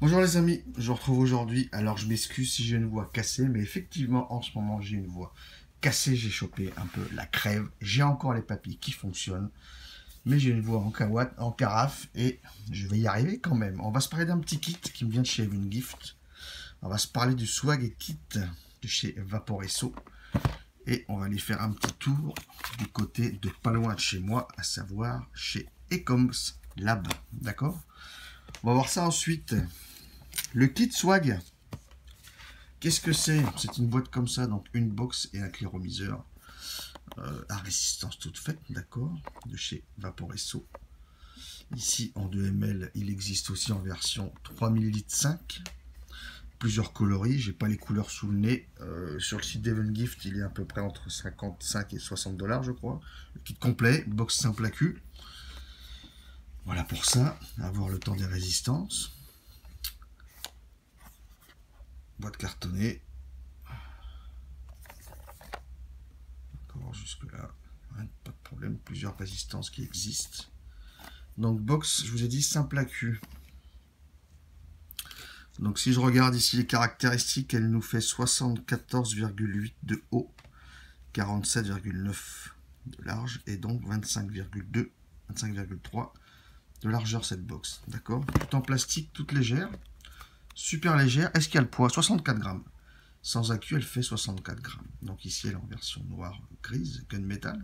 Bonjour les amis, je vous retrouve aujourd'hui. Alors je m'excuse si j'ai une voix cassée, mais effectivement en ce moment j'ai une voix cassée, j'ai chopé un peu la crève. J'ai encore les papilles qui fonctionnent, mais j'ai une voix en carafe et je vais y arriver quand même. On va se parler d'un petit kit qui me vient de chez Even Gift. On va se parler du swag kit de chez Vaporesso. Et on va aller faire un petit tour du côté de pas loin de chez moi, à savoir chez Ecoms Lab. D'accord? On va voir ça ensuite. Le kit swag, qu'est-ce que c'est? C'est une boîte comme ça, donc une box et un cléromiseur à résistance toute faite, d'accord, de chez Vaporesso. Ici en 2 ml, il existe aussi en version 3 ml 5. Plusieurs coloris, j'ai pas les couleurs sous le nez. Sur le site d'Even Gift, il est à peu près entre 55 et 60 $, je crois. Le kit complet, box simple à cul. Voilà pour ça, avoir le temps des résistances. Boîte cartonnée. D'accord, jusque là, hein, pas de problème. Plusieurs résistances qui existent. Donc box, je vous ai dit simple à cul. Donc si je regarde ici les caractéristiques, elle nous fait 74,8 de haut, 47,9 de large et donc 25,2, 25,3 de largeur cette box. D'accord? Tout en plastique, toute légère, super légère. Est-ce qu'il y a le poids? 64 grammes. Sans accu, elle fait 64 grammes. Donc ici, elle est en version noire grise, gunmetal.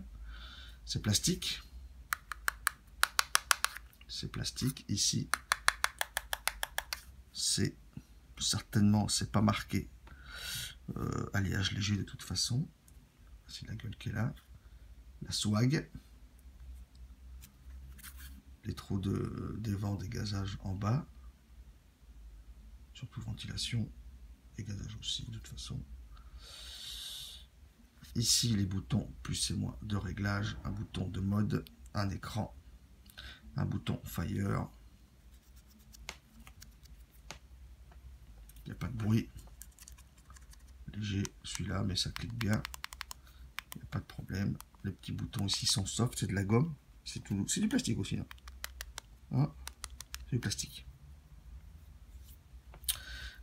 C'est plastique. C'est plastique. Ici, c'est certainement, c'est pas marqué alliage léger de toute façon. C'est la gueule qui est là. La swag. Les trous des vents, des gazages en bas. Surtout ventilation et gazage aussi de toute façon. Ici les boutons plus et moins de réglage, un bouton de mode, un écran, un bouton fire. Il n'y a pas de bruit. Léger celui-là, mais ça clique bien. Il n'y a pas de problème. Les petits boutons ici sont soft, c'est de la gomme. C'est du plastique aussi. Hein, c'est du plastique.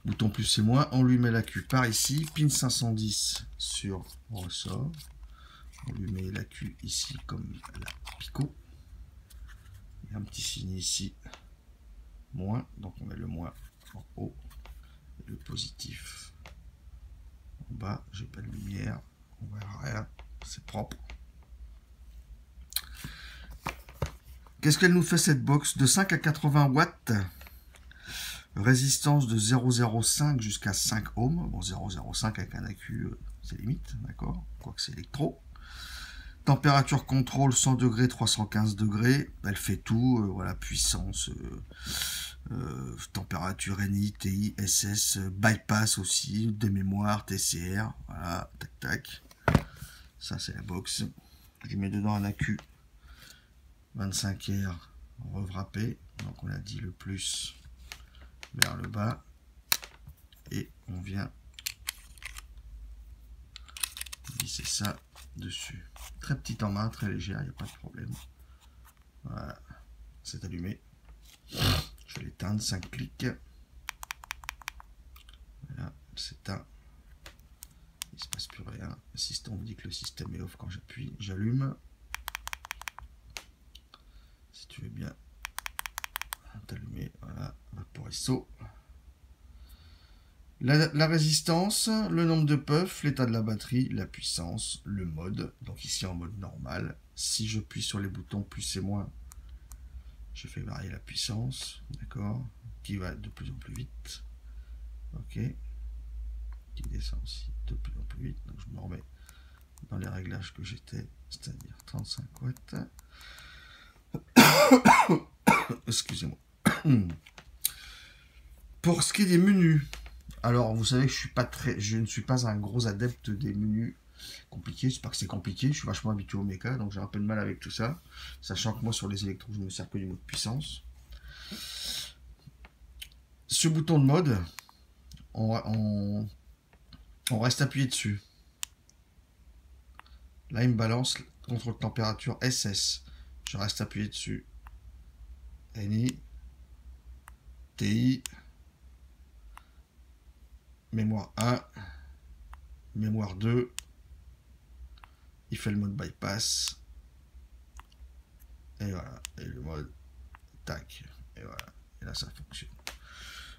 Bouton plus et moins, on lui met l'accu par ici, pin 510 sur ressort. On lui met l'accu ici comme la Pico. Il y a un petit signe ici, moins, donc on met le moins en haut et le positif en bas. J'ai pas de lumière, on verra rien, c'est propre. Qu'est-ce qu'elle nous fait cette box? De 5 à 80 watts, résistance de 0,05 jusqu'à 5 ohms. Bon, 0,05 avec un accu, c'est limite, d'accord, quoique c'est électro. Température contrôle 100 degrés, 315 degrés. Elle fait tout, voilà, puissance, température NI, TI, SS, bypass aussi, de mémoire, TCR, voilà, tac tac. Ça c'est la box. Je mets dedans un accu 25R revrappé. Donc on a dit le plus vers le bas. Et on vient visser ça dessus. Très petite en main, très légère, il n'y a pas de problème. Voilà, c'est allumé. Je vais l'éteindre, 5 clics. Voilà, c'est éteint. Il ne se passe plus rien. Le système me dit que le système est off quand j'appuie. J'allume. Si tu veux bien t'allumer, voilà, Vaporesso. La résistance, le nombre de puffs, l'état de la batterie, la puissance, le mode. Donc ici en mode normal. Si je appuie sur les boutons plus et moins, je fais varier la puissance, d'accord, qui va de plus en plus vite. Ok. Qui descend aussi de plus en plus vite. Donc je me remets dans les réglages que j'étais, c'est-à-dire 35 watts. Excusez-moi. Pour ce qui est des menus, alors vous savez que je ne suis pas un gros adepte des menus compliqués. C'est pas que c'est compliqué, je suis vachement habitué au méca, donc j'ai un peu de mal avec tout ça. Sachant que moi sur les électros, je ne me sers que du mode puissance. Ce bouton de mode, on reste appuyé dessus. Là, il me balance contrôle température SS. Je reste appuyé dessus. NI, TI, mémoire 1, mémoire 2, il fait le mode bypass, et voilà, et le mode tac, et voilà, et là ça fonctionne.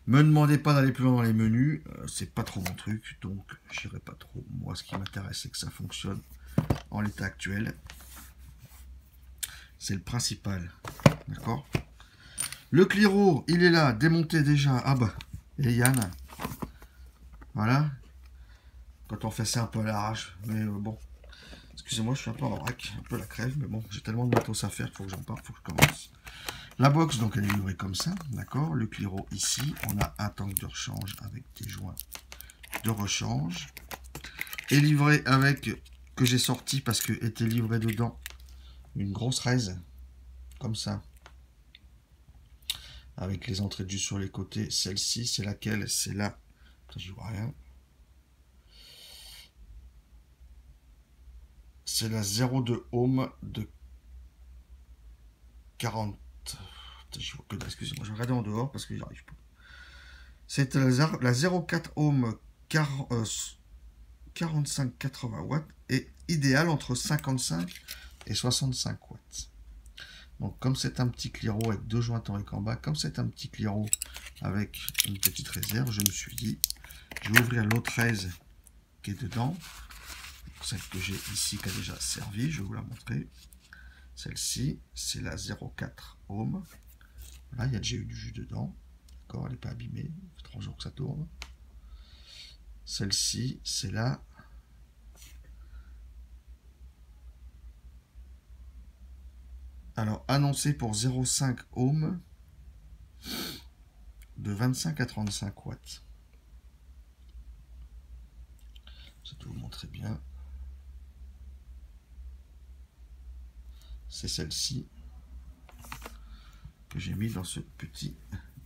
Me demandez pas d'aller plus loin dans les menus, c'est pas trop mon truc, donc j'irai pas trop. Moi, ce qui m'intéresse, c'est que ça fonctionne en l'état actuel. C'est le principal, d'accord. Le Cliro, il est là, démonté déjà. Ah bah, et Yann, voilà. Quand on fait ça un peu à l'arrache, mais bon. Excusez-moi, je suis un peu en vrac, un peu la crève, mais bon, j'ai tellement de matos à faire qu'il faut que j'en parte, il faut que je commence. La box, donc, elle est livrée comme ça, d'accord. Le Cliro, ici, on a un tank de rechange avec des joints de rechange. Et livré avec, que j'ai sorti parce que était livré dedans, une grosse raise, comme ça. Avec les entrées de jus sur les côtés. Celle-ci, c'est laquelle? C'est là. Je vois rien. C'est la 0,2 ohm de 40. Je vois que excusez-moi, je vais regarder en dehors parce que j'y arrive pas. C'est la 0,4 ohm 45-80 watts et idéal entre 55 et 65 watts. Donc comme c'est un petit Cliro avec deux joints toriques en bas, comme c'est un petit Cliro avec une petite réserve, je me suis dit, je vais ouvrir l'autre raise qui est dedans. Celle que j'ai ici qui a déjà servi, je vais vous la montrer. Celle-ci, c'est la 0,4 ohm. Là, il y a déjà eu du jus dedans. D'accord, elle n'est pas abîmée. Ça fait 3 jours que ça tourne. Celle-ci, c'est la... Alors, annoncé pour 0,5 ohm de 25 à 35 watts. Ça doit vous montrer bien. C'est celle-ci que j'ai mis dans ce petit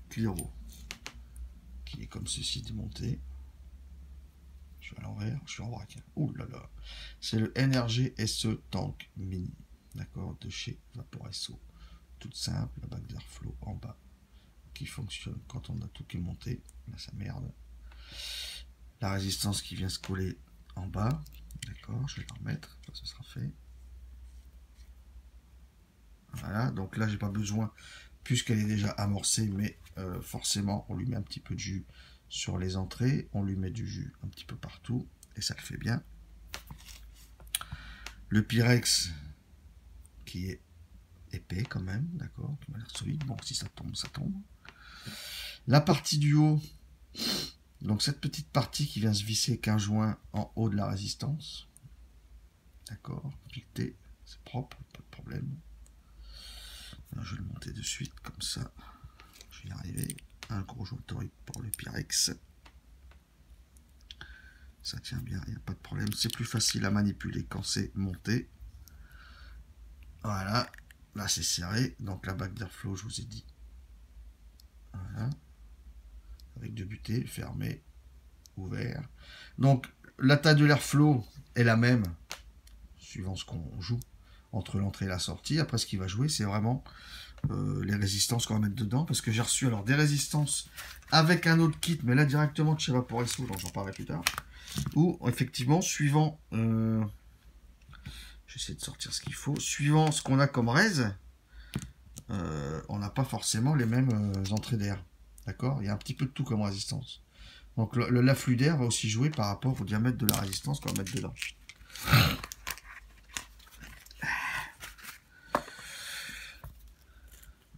Cliro qui est comme ceci démonté. Je suis à l'envers, je suis en vrac. Ouh là là, c'est le NRG SE Tank Mini, d'accord, de chez Vaporesso. Toute simple, la bague d'airflow en bas qui fonctionne quand on a tout qui est monté. Là, ça merde. La résistance qui vient se coller en bas, d'accord, je vais la remettre, ça sera fait. Voilà, donc là j'ai pas besoin puisqu'elle est déjà amorcée, mais forcément on lui met un petit peu de jus sur les entrées, on lui met du jus un petit peu partout et ça le fait bien. Le Pyrex qui est épais quand même, d'accord, qui m'a l'air solide. Bon, si ça tombe, ça tombe. La partie du haut, donc cette petite partie qui vient se visser avec un joint en haut de la résistance, d'accord, piqueté, c'est propre, pas de problème. Alors, je vais le monter de suite comme ça. Je vais y arriver. Un gros joint torique pour le Pyrex. Ça tient bien, il n'y a pas de problème. C'est plus facile à manipuler quand c'est monté. Voilà. Là, c'est serré. Donc, la bague d'airflow, je vous ai dit. Voilà. Avec deux butées, fermé, ouvert. Donc, la taille de l'airflow est la même, suivant ce qu'on joue, entre l'entrée et la sortie. Après, ce qui va jouer, c'est vraiment les résistances qu'on va mettre dedans, parce que j'ai reçu alors des résistances avec un autre kit, mais là directement de chez Vaporesso, donc j'en parlerai plus tard, où effectivement suivant j'essaie de sortir ce qu'il faut, suivant ce qu'on a comme raise, on n'a pas forcément les mêmes entrées d'air, d'accord, il y a un petit peu de tout comme résistance, donc l'afflux d'air va aussi jouer par rapport au diamètre de la résistance qu'on va mettre dedans.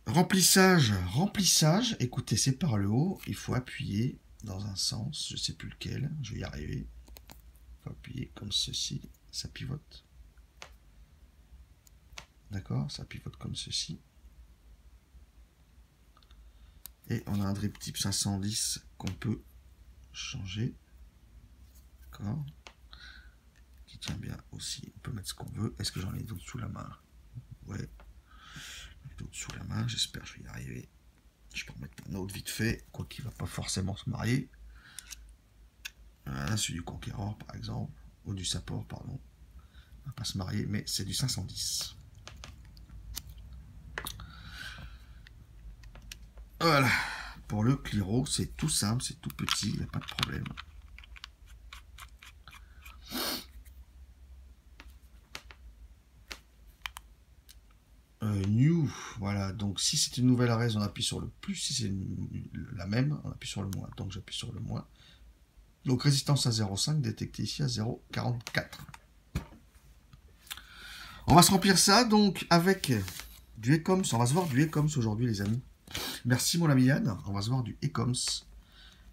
Remplissage, écoutez, c'est par le haut, il faut appuyer dans un sens, je ne sais plus lequel, je vais y arriver. Il faut appuyer comme ceci, ça pivote. D'accord, ça pivote comme ceci. Et on a un drip type 510 qu'on peut changer. D'accord, qui tient bien aussi, on peut mettre ce qu'on veut. Est-ce que j'en ai d'autres sous la main? Ouais. D'autres sous la main, j'espère que je vais y arriver. Je peux en mettre un autre vite fait, quoi qu'il ne va pas forcément se marier. Voilà, celui du Conqueror par exemple, ou du Sapor, pardon. Il ne va pas se marier, mais c'est du 510. Voilà, pour le Cliro, c'est tout simple, c'est tout petit, il n'y a pas de problème. tout. Voilà, donc si c'est une nouvelle raise, on appuie sur le plus. Si c'est la même, on appuie sur le moins. Donc j'appuie sur le moins. Donc résistance à 0,5, détecté ici à 0,44. On va se remplir ça donc avec du Ecoms. On va se voir du Ecoms aujourd'hui les amis. Merci mon ami Yann. On va se voir du Ecoms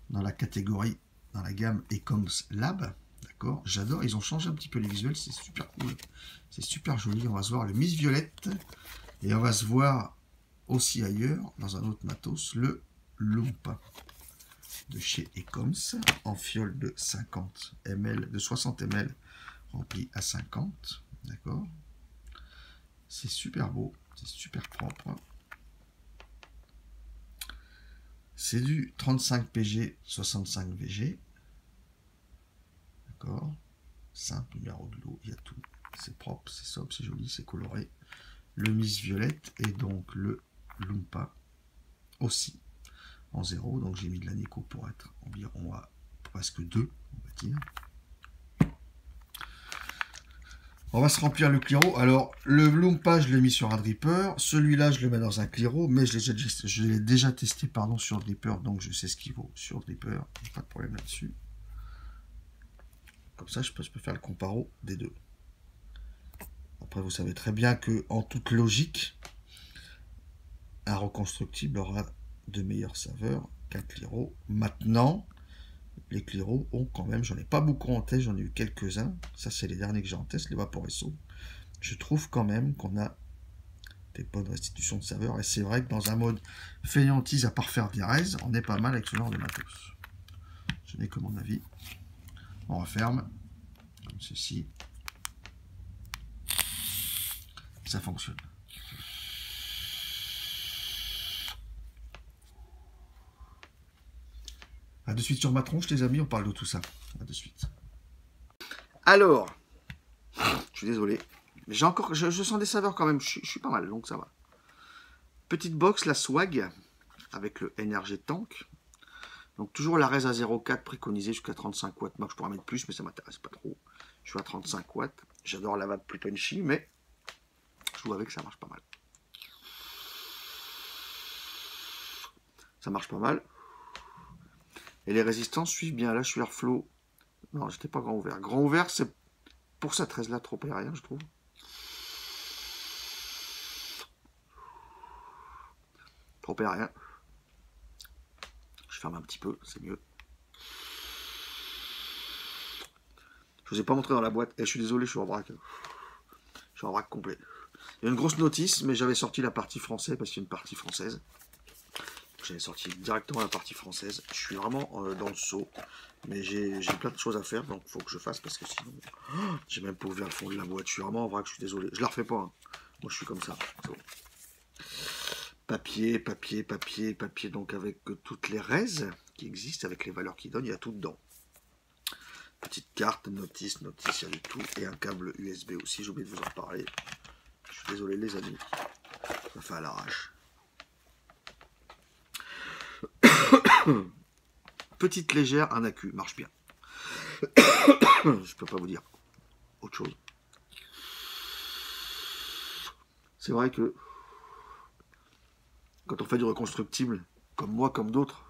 dans la catégorie, dans la gamme Ecoms Lab. D'accord, j'adore. Ils ont changé un petit peu les visuels. C'est super cool. C'est super joli. On va se voir le Miss Violette. Et on va se voir aussi ailleurs, dans un autre matos, le Loompa de chez Ecoms en fiole de 50 ml, de 60 ml rempli à 50. D'accord. C'est super beau, c'est super propre. C'est du 35 PG, 65 VG. D'accord. Simple, numéro de l'eau, il y a tout. C'est propre, c'est sobre, c'est joli, c'est coloré. Le Miss Violette et donc le Loompa aussi en 0. Donc j'ai mis de la Nico pour être environ à presque 2, on va dire. On va se remplir le Cliro. Alors, le Loompa, je l'ai mis sur un dripper. Celui-là, je le mets dans un Cliro, mais je l'ai déjà testé pardon, sur dripper, donc je sais ce qu'il vaut sur dripper. Pas de problème là-dessus. Comme ça, je peux faire le comparo des deux. Après, vous savez très bien que, en toute logique, un reconstructible aura de meilleures saveurs qu'un Cliro. Maintenant, les Cliro ont quand même, j'en ai pas beaucoup en test, j'en ai eu quelques-uns. Ça, c'est les derniers que j'ai en test, les Vaporesso. Je trouve quand même qu'on a des bonnes restitutions de saveurs. Et c'est vrai que dans un mode fainéantise, à part faire des raises, on est pas mal avec ce genre de matos. Je n'ai que mon avis. On referme, comme ceci. Ça fonctionne. A de suite sur ma tronche, les amis, on parle de tout ça. A de suite. Alors, je suis désolé, mais j'ai encore, je sens des saveurs quand même. Je suis pas mal, donc ça va. Petite box, la Swag, avec le Energy Tank. Donc toujours la raise à 0,4 préconisée jusqu'à 35 watts. Moi, je pourrais mettre plus, mais ça m'intéresse pas trop. Je suis à 35 watts. J'adore la vape plus punchy, mais je joue avec, ça marche pas mal. Ça marche pas mal. Et les résistances suivent bien. Là, je suis Airflow. Non, j'étais pas grand ouvert. Grand ouvert, c'est pour cette raise-là trop aérien, je trouve. Trop aérien. Je ferme un petit peu, c'est mieux. Je vous ai pas montré dans la boîte. Et je suis désolé, je suis en vrac. Je suis en vrac complet. Il y a une grosse notice, mais j'avais sorti la partie française parce qu'il y a une partie française. J'avais sorti directement la partie française. Je suis vraiment dans le saut. Mais j'ai plein de choses à faire, donc il faut que je fasse parce que sinon, j'ai même pas ouvert le fond de la boîte. Je suis vraiment en vrac, je suis désolé. Je la refais pas. Hein. Moi, je suis comme ça. Bon. Papier, papier, papier, papier. Donc avec toutes les raises qui existent, avec les valeurs qu'ils donnent, il y a tout dedans. Petite carte, notice, notice, il y a du tout. Et un câble USB aussi, j'ai oublié de vous en parler. Je suis désolé les amis. Ça fait à l'arrache. Petite légère, un accu, marche bien. Je peux pas vous dire autre chose. C'est vrai que quand on fait du reconstructible, comme moi, comme d'autres,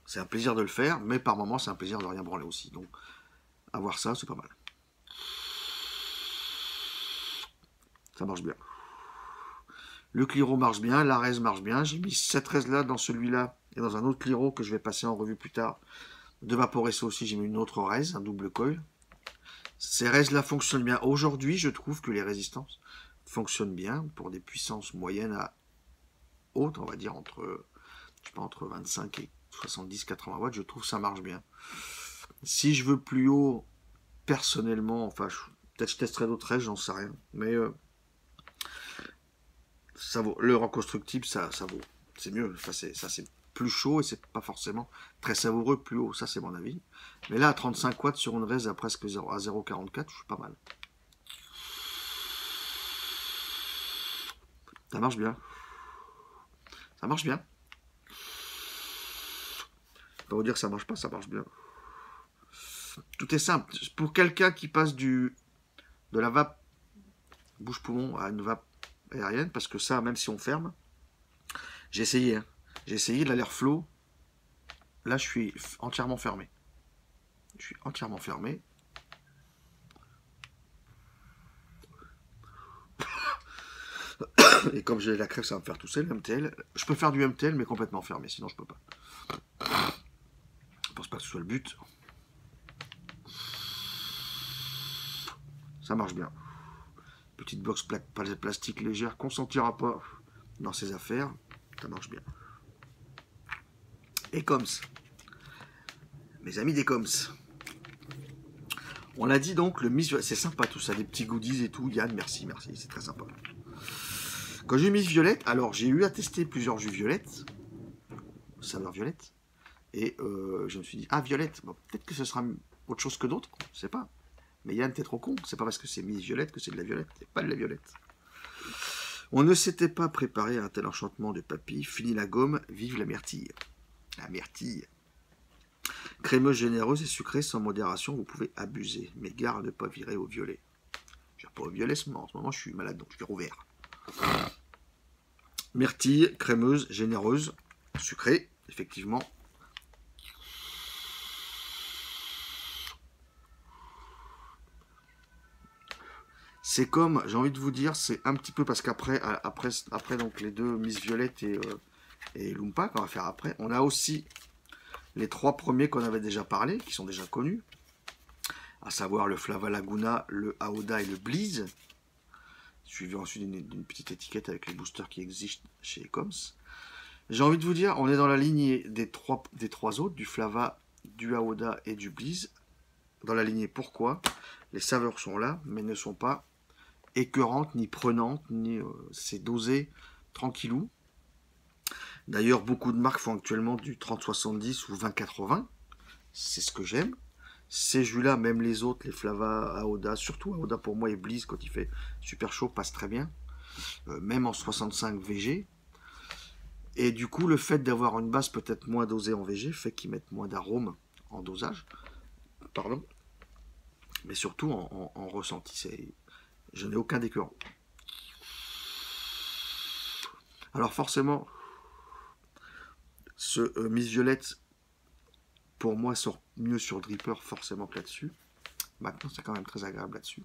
c'est un plaisir de le faire, mais par moments, c'est un plaisir de rien branler aussi. Donc, avoir ça, c'est pas mal. Ça marche bien. Le Cliro marche bien, la raise marche bien. J'ai mis cette raise là dans celui-là et dans un autre Cliro que je vais passer en revue plus tard. De Vaporesso aussi, j'ai mis une autre raise, un double coil. Ces raises là fonctionnent bien. Aujourd'hui, je trouve que les résistances fonctionnent bien pour des puissances moyennes à hautes, on va dire entre, je sais pas, entre 25 et 70-80 watts. Je trouve que ça marche bien. Si je veux plus haut, personnellement, enfin, peut-être je testerai d'autres raises, j'en sais rien. Mais ça vaut. Le reconstructible, ça vaut. C'est mieux. Enfin, ça, c'est plus chaud et c'est pas forcément très savoureux plus haut. Ça, c'est mon avis. Mais là, à 35 watts sur une raise à presque 0,44, je suis pas mal. Ça marche bien. Ça marche bien. Je peux pas vous dire que ça marche pas, ça marche bien. Tout est simple. Pour quelqu'un qui passe de la vape bouche-poumon à une vape aérienne, parce que ça, même si on ferme, j'ai essayé, hein. J'ai essayé de l'air flow. Là, je suis entièrement fermé. Je suis entièrement fermé. Et comme j'ai la crève, ça va me faire tousser, le MTL. Je peux faire du MTL, mais complètement fermé, sinon je peux pas. Je pense pas que ce soit le but. Ça marche bien. Petite box plastique légère qu'on sentira pas dans ses affaires. Ça marche bien. Et coms. Mes amis des coms. On l'a dit donc, le Miss Violet. C'est sympa tout ça, des petits goodies et tout. Yann, merci, merci, c'est très sympa. Quand j'ai eu Miss Violette, alors j'ai eu à tester plusieurs jus violettes, saveur violette, et je me suis dit, ah violette, bon, peut-être que ce sera autre chose que d'autres, je sais pas. Mais Yann, t'es trop con, c'est pas parce que c'est Miss Violette que c'est de la violette, c'est pas de la violette. On ne s'était pas préparé à un tel enchantement de papy, fini la gomme, vive la myrtille. La myrtille. Crémeuse, généreuse et sucrée, sans modération, vous pouvez abuser, mais gare à ne pas virer au violet. Je ne vais pas au violet en ce moment, je suis malade, donc je vais au vert. Myrtille, crémeuse, généreuse, sucrée, effectivement. C'est comme, j'ai envie de vous dire, c'est un petit peu parce qu'après après donc les deux Miss Violette et Lumpa qu'on va faire après, on a aussi les trois premiers qu'on avait déjà parlé, qui sont déjà connus, à savoir le Flava Laguna, le Aoda et le Bleeze, suivi ensuite d'une petite étiquette avec les boosters qui existent chez Coms. J'ai envie de vous dire, on est dans la lignée des trois autres, du Flava, du Aoda et du Bleeze. Dans la lignée pourquoi les saveurs sont là, mais ne sont pas écœurantes, ni prenantes, ni c'est dosé tranquillou. D'ailleurs, beaucoup de marques font actuellement du 30-70 ou 20-80. C'est ce que j'aime. Ces jus-là, même les autres, les Flava, Aoda, surtout Aoda pour moi et Bleeze, quand il fait super chaud, passe très bien. Même en 65 VG. Et du coup, le fait d'avoir une base peut-être moins dosée en VG fait qu'ils mettent moins d'arômes en dosage. Pardon. Mais surtout en ressenti. Je n'ai aucun d'écœurant. Alors forcément, ce Miss Violette, pour moi, sort mieux sur Dripper forcément que là-dessus. Maintenant, c'est quand même très agréable là-dessus.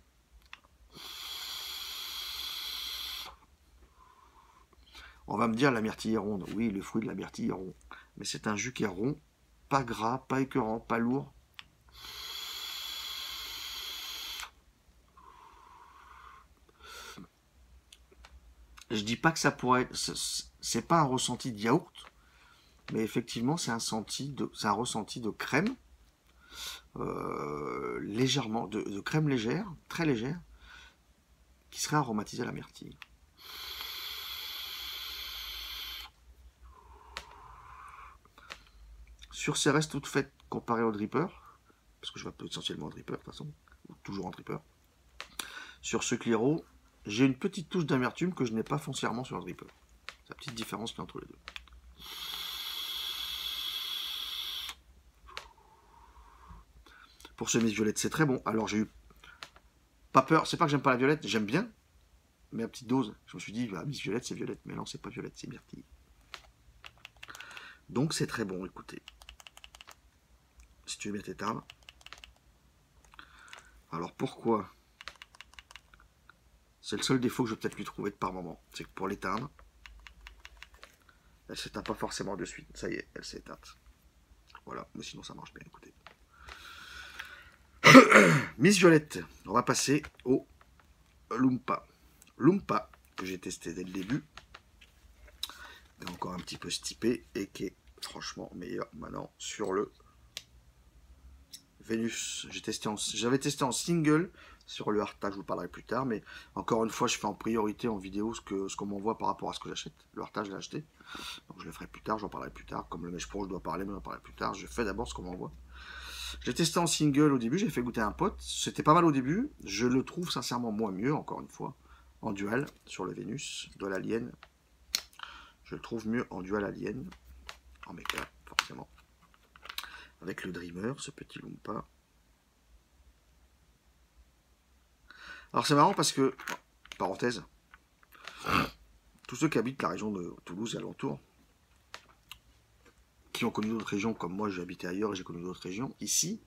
On va me dire la myrtille est ronde. Oui, le fruit de la myrtille est rond. Mais c'est un jus qui est rond, pas gras, pas écœurant, pas lourd. Je dis pas que ça pourrait être... C'est pas un ressenti de yaourt, mais effectivement, c'est un ressenti de crème, légèrement, de crème légère, très légère, qui serait aromatisée à la myrtille. Sur ces restes toutes faites comparées au dripper, parce que je vais essentiellement en dripper de toute façon, ou toujours en dripper. Sur ce Cliro, j'ai une petite touche d'amertume que je n'ai pas foncièrement sur le dripper. C'est la petite différence qu'il y a entre les deux. Pour ce Miss Violette, c'est très bon. Alors j'ai eu pas peur, c'est pas que j'aime pas la violette, j'aime bien, mais à petite dose. Je me suis dit, bah, Miss Violette, c'est violette. Mais non, c'est pas violette, c'est myrtille. Donc c'est très bon, écoutez. Si tu veux bien t'éteindre. Alors pourquoi? C'est le seul défaut que je vais peut-être lui trouver de par moment. C'est que pour l'éteindre, elle s'éteint pas forcément de suite. Ça y est, elle s'est éteinte. Voilà, mais sinon ça marche bien, écoutez. Miss Violette, on va passer au Lumpa. Lumpa, que j'ai testé dès le début, est encore un petit peu stipé et qui est franchement meilleur maintenant sur le Vénus. J'avais testé en single sur le Hardtag, je vous parlerai plus tard, mais encore une fois, je fais en priorité en vidéo ce qu'on m'envoie par rapport à ce que j'achète. Le Hardtag, je l'ai acheté, donc je le ferai plus tard, j'en parlerai plus tard. Comme le Mesh Pro, je dois parler, mais j'en parlerai plus tard. Je fais d'abord ce qu'on m'envoie. Je l'ai testé en single au début, j'ai fait goûter à un pote. C'était pas mal au début. Je le trouve sincèrement moins mieux, encore une fois, en dual sur le Vénus de l'Alien. Je le trouve mieux en dual Alien, en méca, forcément. Avec le Dreamer, ce petit Lumpa. Alors c'est marrant parce que parenthèse, tous ceux qui habitent la région de Toulouse et alentours, qui ont connu d'autres régions, comme moi j'ai habité ailleurs et j'ai connu d'autres régions, ici,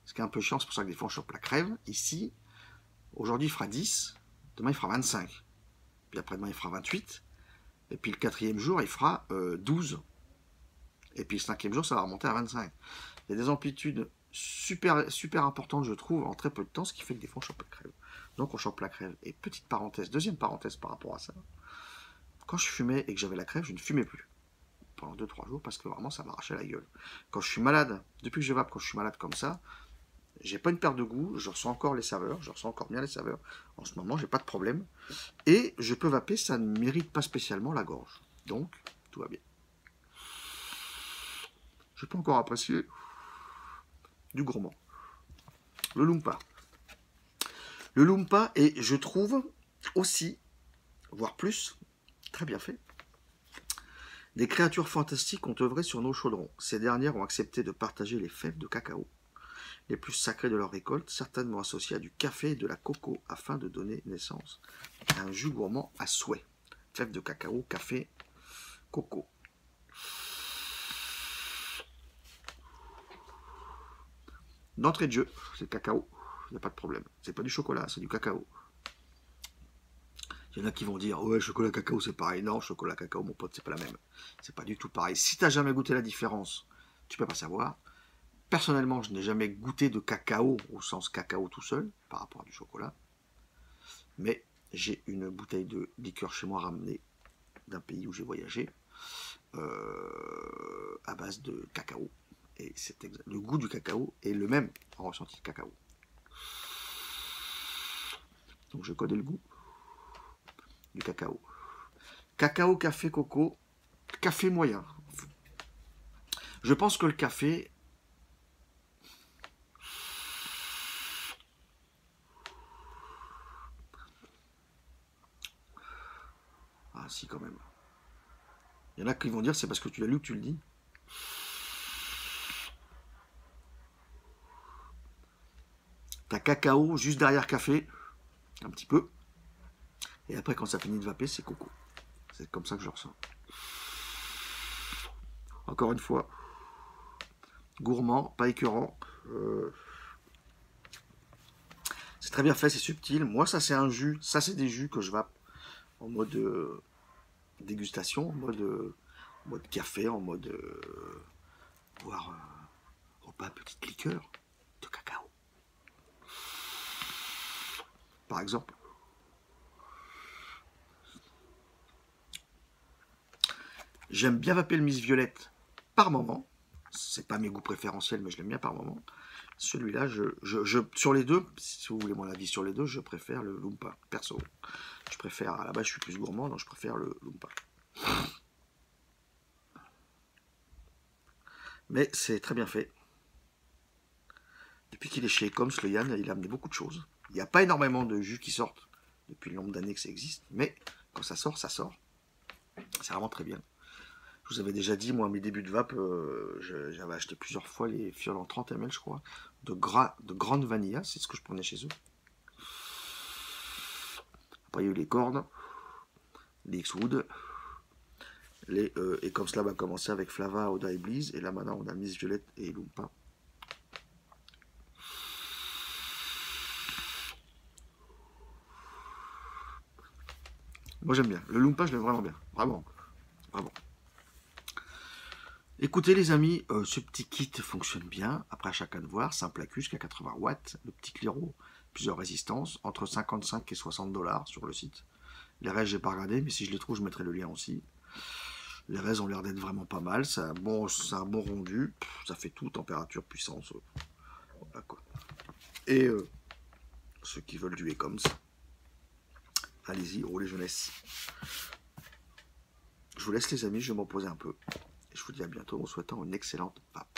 ce qui est un peu chiant, c'est pour ça que des fois on chope la crève, ici, aujourd'hui il fera 10, demain il fera 25, puis après-demain il fera 28, et puis le 4e jour il fera 12, et puis le 5e jour ça va remonter à 25. Il y a des amplitudes super, super importantes, je trouve, en très peu de temps, ce qui fait que des fois on chope la crève. Donc on chope la crève. Et petite parenthèse, deuxième parenthèse par rapport à ça, quand je fumais et que j'avais la crève, je ne fumais plus pendant 2-3 jours parce que vraiment ça m'arrachait la gueule. Quand je suis malade, depuis que je vape, quand je suis malade comme ça, j'ai pas une perte de goût, je ressens encore les saveurs, je ressens encore bien les saveurs. En ce moment, j'ai pas de problème. Et je peux vaper, ça ne m'irrite pas spécialement la gorge. Donc, tout va bien. Je peux encore apprécier du gourmand. Le Loompa. Le Loompa est, je trouve, aussi, voire plus, très bien fait. Des créatures fantastiques ont œuvré sur nos chaudrons. Ces dernières ont accepté de partager les fèves de cacao, les plus sacrées de leur récolte, certainement associées à du café et de la coco, afin de donner naissance à un jus gourmand à souhait. Fèves de cacao, café, coco. D'entrée de jeu, c'est le cacao, il n'y a pas de problème. C'est pas du chocolat, c'est du cacao. Il y en a qui vont dire, ouais, chocolat cacao c'est pareil. Non, chocolat cacao, mon pote, c'est pas la même. C'est pas du tout pareil. Si t'as jamais goûté la différence, tu peux pas savoir. Personnellement, je n'ai jamais goûté de cacao au sens cacao tout seul, par rapport à du chocolat. Mais j'ai une bouteille de liqueur chez moi ramenée d'un pays où j'ai voyagé, à base de cacao. Et le goût du cacao est le même en ressenti de cacao. Donc je connais le goût du cacao. Cacao, café, coco, café moyen. Je pense que le café... Ah si, quand même. Il y en a qui vont dire c'est parce que tu l'as lu que tu le dis. T'as cacao juste derrière café, un petit peu. Et après, quand ça finit de vaper, c'est coco. C'est comme ça que je ressens. Encore une fois, gourmand, pas écœurant. C'est très bien fait, c'est subtil. Moi, ça, c'est un jus. Ça, c'est des jus que je vape en mode dégustation, en mode café, en mode voire repas petite liqueur de cacao. Par exemple. J'aime bien vaper le Miss Violette par moment. C'est pas mes goûts préférentiels, mais je l'aime bien par moment. Celui-là, sur les deux, si vous voulez mon avis sur les deux, je préfère le Loompa, perso. Je préfère, à la base, je suis plus gourmand, donc je préfère le Loompa. Mais c'est très bien fait. Depuis qu'il est chez Ecoms, le Yann, il a amené beaucoup de choses. Il n'y a pas énormément de jus qui sortent depuis le nombre d'années que ça existe, mais quand ça sort, ça sort. C'est vraiment très bien. Je vous avais déjà dit, moi, à mes débuts de vape, j'avais acheté plusieurs fois les fioles en 30 ml, je crois, de grande vanilla, c'est ce que je prenais chez eux. Après, il y a eu les cordes, les X-Wood, et comme cela va commencer avec Flava, Oda et Bliss, et là maintenant on a Miss Violette et Loompa. Moi j'aime bien, le Loompa je l'aime vraiment bien, vraiment, vraiment. Écoutez les amis, ce petit kit fonctionne bien, après à chacun de voir, simple à jusqu'à 80 watts, le petit Clairo, plusieurs résistances, entre 55 et 60 $ sur le site. Les restes j'ai pas regardé, mais si je les trouve je mettrai le lien aussi. Les restes ont l'air d'être vraiment pas mal, c'est un bon rendu, ça fait tout, température, puissance, voilà quoi. Et ceux qui veulent du Ecoms, allez-y, roulez jeunesse. Je vous laisse les amis, je vais m'en poser un peu. Et je vous dis à bientôt en souhaitant une excellente vape.